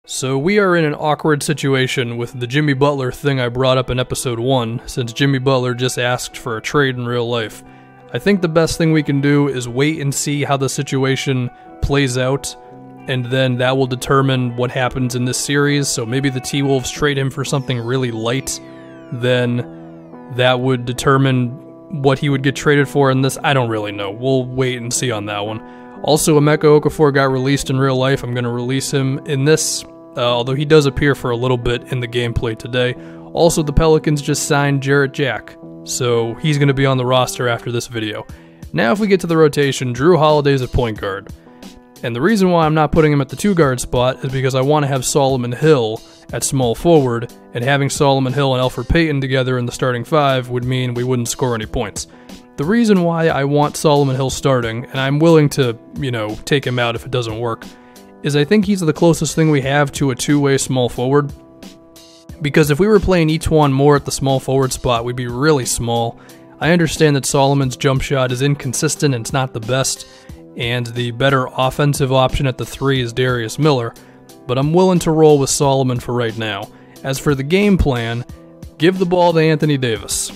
So we are in an awkward situation with the Jimmy Butler thing I brought up in episode 1, since Jimmy Butler just asked for a trade in real life. I think the best thing we can do is wait and see how the situation plays out, and then that will determine what happens in this series. So maybe the T-Wolves trade him for something really light, then that would determine what he would get traded for in this. I don't really know. We'll wait and see on that one. Also, Emeka Okafor got released in real life. I'm going to release him in this. Although he does appear for a little bit in the gameplay today. Also, the Pelicans just signed Jarrett Jack, so he's going to be on the roster after this video. Now if we get to the rotation, Drew Holiday's at point guard. And the reason why I'm not putting him at the 2-guard spot is because I want to have Solomon Hill at small forward, and having Solomon Hill and Elfrid Payton together in the starting 5 would mean we wouldn't score any points. The reason why I want Solomon Hill starting, and I'm willing to, take him out if it doesn't work, is I think he's the closest thing we have to a two-way small forward. Because if we were playing E'Twaun Moore at the small forward spot, we'd be really small. I understand that Solomon's jump shot is inconsistent and it's not the best, and the better offensive option at the 3 is Darius Miller, but I'm willing to roll with Solomon for right now. As for the game plan, give the ball to Anthony Davis.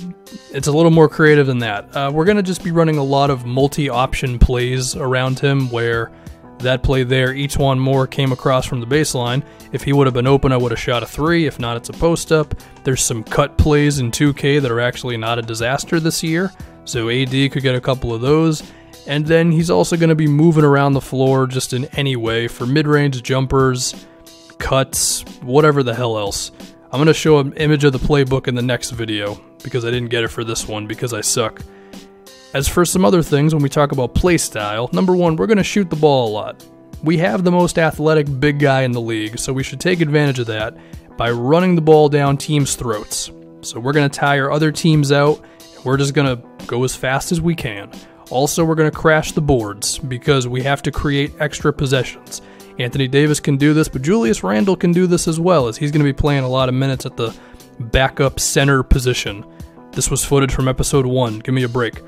It's a little more creative than that. We're going to just be running a lot of multi-option plays around him where that play there, E'Twaun Moore came across from the baseline. If he would have been open, I would have shot a 3. If not, it's a post-up. There's some cut plays in 2K that are actually not a disaster this year, so AD could get a couple of those. And then he's also going to be moving around the floor just in any way for mid-range jumpers, cuts, whatever the hell else. I'm going to show an image of the playbook in the next video, because I didn't get it for this one because I suck. As for some other things, when we talk about play style, number 1, we're going to shoot the ball a lot. We have the most athletic big guy in the league, so we should take advantage of that by running the ball down teams' throats. So we're going to tire other teams out, and we're just going to go as fast as we can. Also, we're going to crash the boards, because we have to create extra possessions. Anthony Davis can do this, but Julius Randle can do this as well, as he's going to be playing a lot of minutes at the backup center position. This was footage from episode 1. Give me a break.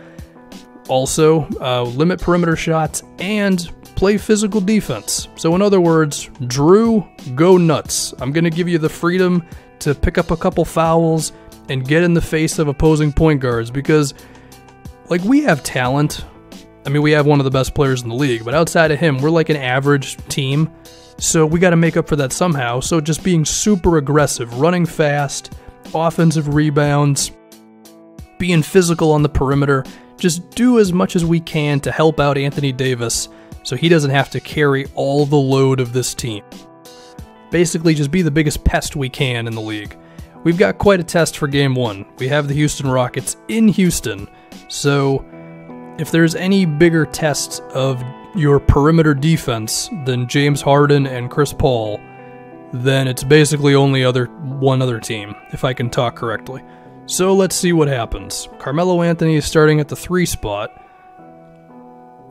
Also, limit perimeter shots and play physical defense. So in other words, Drew, go nuts. I'm going to give you the freedom to pick up a couple fouls and get in the face of opposing point guards because, we have talent. I mean, we have one of the best players in the league, but outside of him, we're like an average team. So we got to make up for that somehow. So just being super aggressive, running fast, offensive rebounds, being physical on the perimeter. Just do as much as we can to help out Anthony Davis so he doesn't have to carry all the load of this team. Basically, just be the biggest pest we can in the league. We've got quite a test for Game 1. We have the Houston Rockets in Houston, so if there's any bigger test of your perimeter defense than James Harden and Chris Paul, then it's basically only one other team, if I can talk correctly. So let's see what happens. Carmelo Anthony is starting at the 3 spot,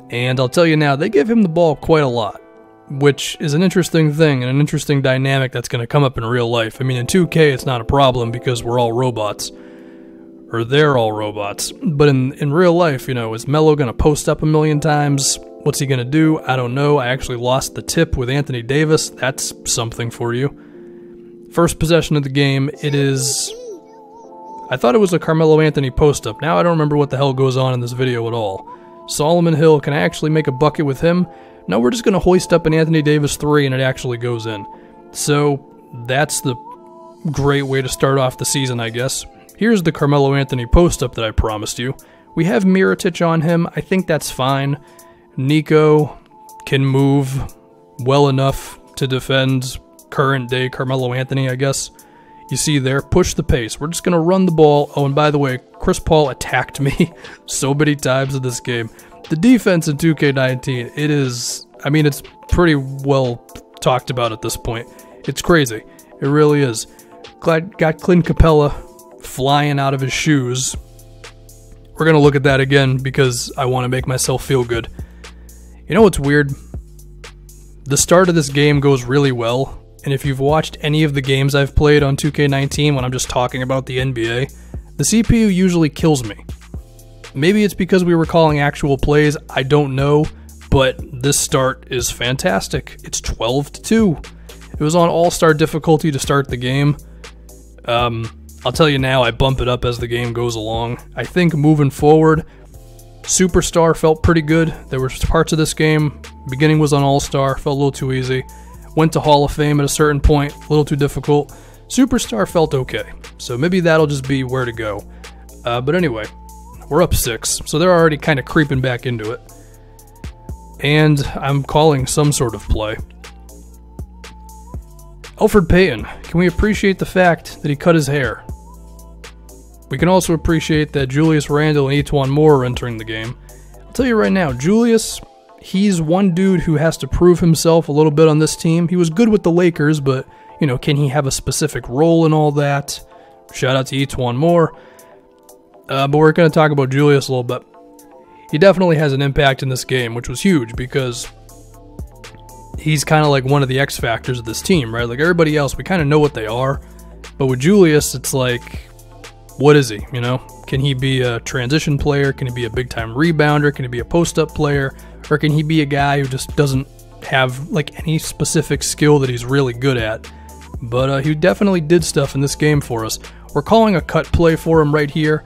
and I'll tell you now, they give him the ball quite a lot, which is an interesting thing and an interesting dynamic that's going to come up in real life. I mean, in 2K it's not a problem because we're all robots, or they're all robots, but in real life, is Melo going to post up a million times? What's he going to do? I don't know. I actually lost the tip with Anthony Davis. That's something for you. First possession of the game, it is... I thought it was a Carmelo Anthony post-up. Now I don't remember what the hell goes on in this video at all. Solomon Hill, can I actually make a bucket with him? No, we're just going to hoist up an Anthony Davis 3 and it actually goes in. So that's the great way to start off the season, I guess. Here's the Carmelo Anthony post-up that I promised you. We have Mirotic on him. I think that's fine. Nico can move well enough to defend current-day Carmelo Anthony, I guess. You see there, push the pace. We're just going to run the ball. Oh, and by the way, Chris Paul attacked me so many times in this game. The defense in 2K19, it's pretty well talked about at this point. It's crazy. It really is. Got Clint Capella flying out of his shoes. We're going to look at that again because I want to make myself feel good. You know what's weird? The start of this game goes really well. And if you've watched any of the games I've played on 2K19 when I'm just talking about the NBA, the CPU usually kills me. Maybe it's because we were calling actual plays, I don't know, but this start is fantastic. It's 12-2. It was on all-star difficulty to start the game. I'll tell you now, I bump it up as the game goes along. I think moving forward, Superstar felt pretty good. There were parts of this game, beginning was on All-Star, felt a little too easy. Went to Hall of Fame at a certain point, a little too difficult. Superstar felt okay, so maybe that'll just be where to go. But anyway, we're up 6, so they're already kind of creeping back into it. And I'm calling some sort of play. Elfrid Payton, can we appreciate the fact that he cut his hair? We can also appreciate that Julius Randle and Etuan Moore are entering the game. I'll tell you right now, Julius, he's one dude who has to prove himself a little bit on this team. He was good with the Lakers, but, you know, can he have a specific role in all that? Shout out to Etuan Moore. But we're going to talk about Julius a little bit. He definitely has an impact in this game, which was huge because he's kind of like one of the X factors of this team, right? Like everybody else, we kind of know what they are. But with Julius, it's like, what is he, you know? Can he be a transition player? Can he be a big-time rebounder? Can he be a post-up player? Or can he be a guy who just doesn't have like any specific skill that he's really good at? But he definitely did stuff in this game for us. We're calling a cut play for him right here.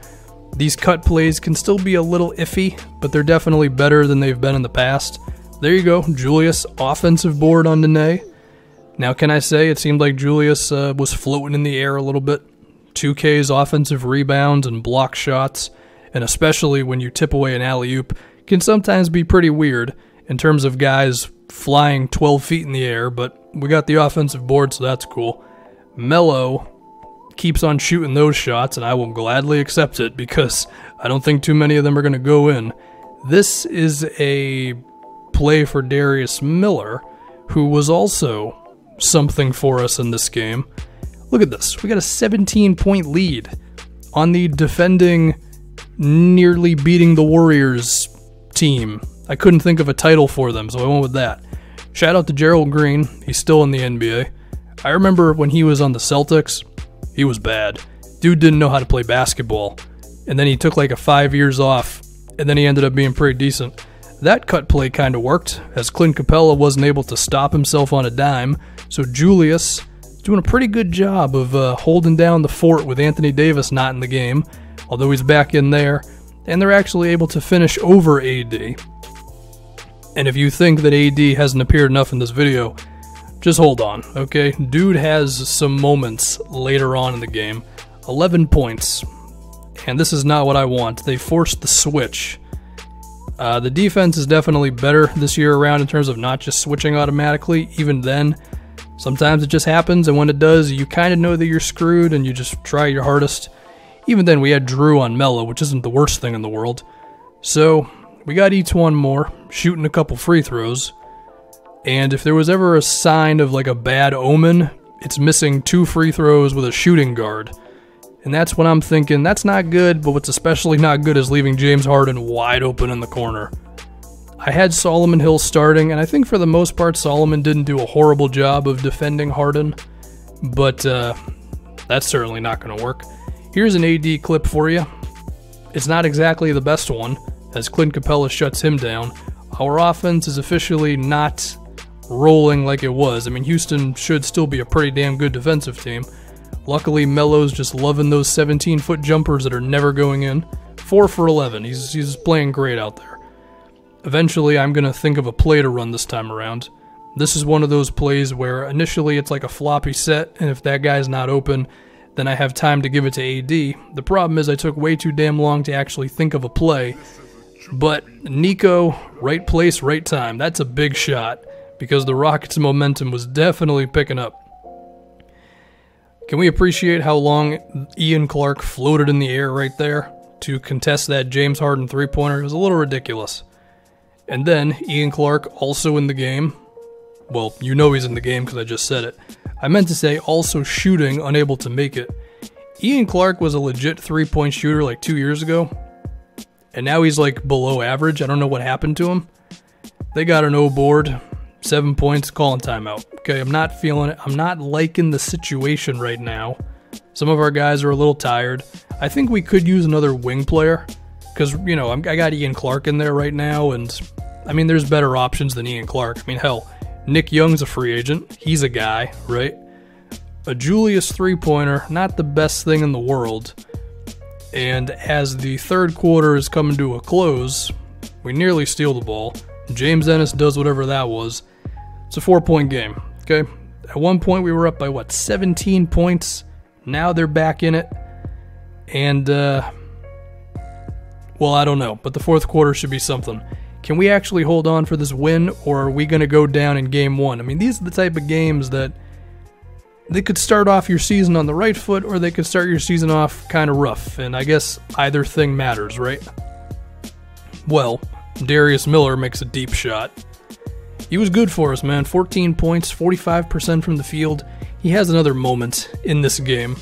These cut plays can still be a little iffy, but they're definitely better than they've been in the past. There you go, Julius, offensive board on Nene. Now can I say it seemed like Julius was floating in the air a little bit. 2K's offensive rebounds and block shots, and especially when you tip away an alley-oop, can sometimes be pretty weird in terms of guys flying 12 feet in the air, but we got the offensive board, so that's cool. Melo keeps on shooting those shots, and I will gladly accept it because I don't think too many of them are going to go in. This is a play for Darius Miller, who was also something for us in this game. Look at this. We got a 17-point lead on the defending, nearly beating the Warriors team. I couldn't think of a title for them, so I went with that. Shout out to Gerald Green. He's still in the NBA. I remember when he was on the Celtics, he was bad. Dude didn't know how to play basketball. And then he took like 5 years off, and then he ended up being pretty decent. That cut play kind of worked, as Clint Capella wasn't able to stop himself on a dime, so Julius doing a pretty good job of holding down the fort with Anthony Davis not in the game, although he's back in there, and they're actually able to finish over AD. And if you think that AD hasn't appeared enough in this video, just hold on, okay? Dude has some moments later on in the game. 11 points, and this is not what I want. They forced the switch. The defense is definitely better this year around in terms of not just switching automatically. Even then, sometimes it just happens, and when it does, you kind of know that you're screwed, and you just try your hardest. Even then, we had Drew on Melo, which isn't the worst thing in the world. So, we got Etuan Moore, shooting a couple free throws. And if there was ever a sign of like a bad omen, it's missing 2 free throws with a shooting guard. And that's what I'm thinking, that's not good, but what's especially not good is leaving James Harden wide open in the corner. I had Solomon Hill starting, and I think for the most part Solomon didn't do a horrible job of defending Harden, but that's certainly not going to work. Here's an AD clip for you. It's not exactly the best one, as Clint Capella shuts him down. Our offense is officially not rolling like it was. I mean, Houston should still be a pretty damn good defensive team. Luckily, Melo's just loving those 17-foot jumpers that are never going in. 4 for 11. He's playing great out there. Eventually, I'm going to think of a play to run this time around. This is one of those plays where initially it's like a floppy set, and if that guy's not open, then I have time to give it to AD. The problem is I took way too damn long to actually think of a play. But Nico, right place, right time. That's a big shot, because the Rockets' momentum was definitely picking up. Can we appreciate how long Ian Clark floated in the air right there to contest that James Harden three-pointer? It was a little ridiculous. And then Ian Clark also in the game. Well, you know he's in the game because I just said it. I meant to say also shooting, unable to make it. Ian Clark was a legit three-point shooter like 2 years ago. And now he's like below average. I don't know what happened to him. They got an O board. 7 points, calling timeout. Okay, I'm not feeling it. I'm not liking the situation right now. Some of our guys are a little tired. I think we could use another wing player. Because, you know, I got Ian Clark in there right now. And, I mean, there's better options than Ian Clark. I mean, hell, Nick Young's a free agent. He's a guy, right? A Julius three-pointer, not the best thing in the world. And as the third quarter is coming to a close, we nearly steal the ball. James Ennis does whatever that was. It's a 4-point game, okay? At one point we were up by, 17 points? Now they're back in it. And, well, I don't know, but the fourth quarter should be something. Can we actually hold on for this win, or are we going to go down in game one? I mean, these are the type of games that they could start off your season on the right foot, or they could start your season off kind of rough, and I guess either thing matters, right? Well, Darius Miller makes a deep shot. He was good for us, man. 14 points, 45% from the field. He has another moment in this game.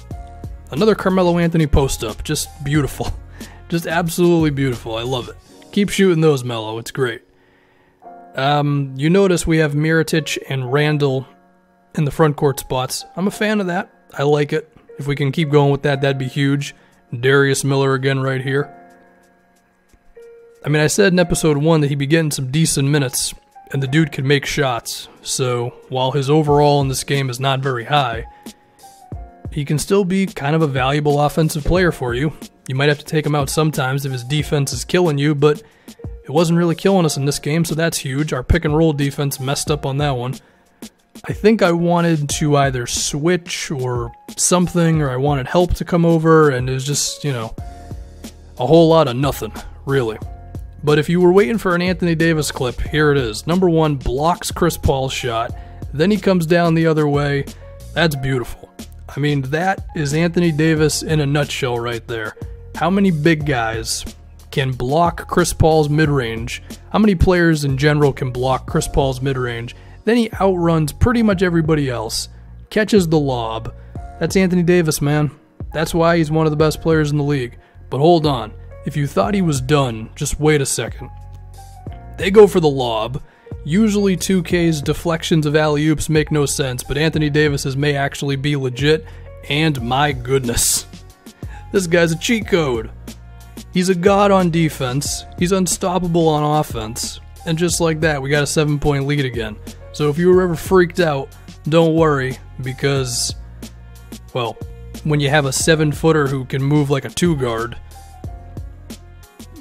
Another Carmelo Anthony post-up. Just beautiful. Just absolutely beautiful. I love it. Keep shooting those, Melo. It's great. You notice we have Mirotic and Randall in the front court spots. I'm a fan of that. I like it. If we can keep going with that, that'd be huge. Darius Miller again right here. I mean, I said in episode 1 that he'd be getting some decent minutes, and the dude can make shots. So, while his overall in this game is not very high, he can still be kind of a valuable offensive player for you. You might have to take him out sometimes if his defense is killing you, but it wasn't really killing us in this game, so that's huge. Our pick and roll defense messed up on that one. I think I wanted to either switch or something, or I wanted help to come over, and it was just, a whole lot of nothing, really. But if you were waiting for an Anthony Davis clip, here it is. Number 1, blocks Chris Paul's shot. Then he comes down the other way. That's beautiful. I mean, that is Anthony Davis in a nutshell right there. How many big guys can block Chris Paul's mid-range? How many players in general can block Chris Paul's mid-range? Then he outruns pretty much everybody else. Catches the lob. That's Anthony Davis, man. That's why he's one of the best players in the league. But hold on. If you thought he was done, just wait a second. They go for the lob. Usually 2K's deflections of alley-oops make no sense, but Anthony Davis's may actually be legit, and my goodness. This guy's a cheat code. He's a god on defense, he's unstoppable on offense, and just like that, we got a 7-point lead again. So if you were ever freaked out, don't worry, because, well, when you have a 7-footer who can move like a 2-guard,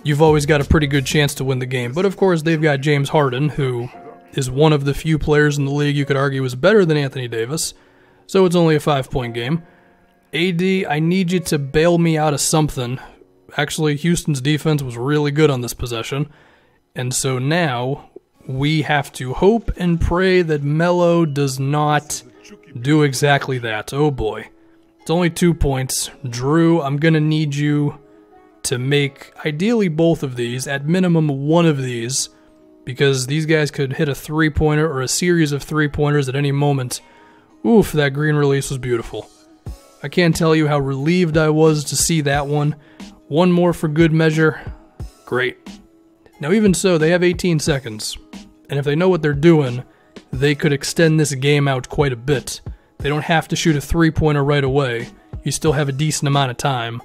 you've always got a pretty good chance to win the game. But of course, they've got James Harden, who is one of the few players in the league you could argue is better than Anthony Davis. So it's only a 5-point game. AD, I need you to bail me out of something. Actually, Houston's defense was really good on this possession. And so now we have to hope and pray that Melo does not do exactly that. Oh boy. It's only 2 points. Drew, I'm going to need you to make ideally both of these, at minimum one of these, because these guys could hit a 3-pointer or a series of 3-pointers at any moment. Oof, that green release was beautiful. I can't tell you how relieved I was to see that one. One more for good measure. Great. Now even so, they have 18 seconds, and if they know what they're doing, they could extend this game out quite a bit. They don't have to shoot a 3-pointer right away. You still have a decent amount of time.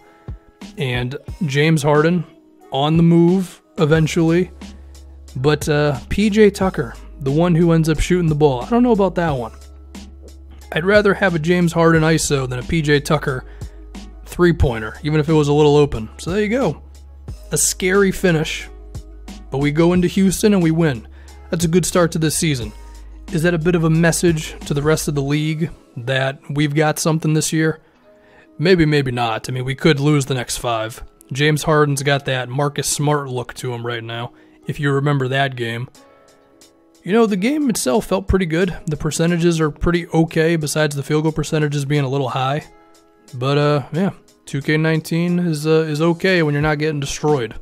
And James Harden on the move eventually. But PJ Tucker, the one who ends up shooting the ball, I don't know about that one. I'd rather have a James Harden ISO than a PJ Tucker 3-pointer, even if it was a little open. So there you go. A scary finish. But we go into Houston and we win. That's a good start to this season. Is that a bit of a message to the rest of the league that we've got something this year? Maybe, maybe not. I mean, we could lose the next 5. James Harden's got that Marcus Smart look to him right now, if you remember that game. The game itself felt pretty good. The percentages are pretty okay, besides the field goal percentages being a little high. But, yeah, 2K19 is okay when you're not getting destroyed.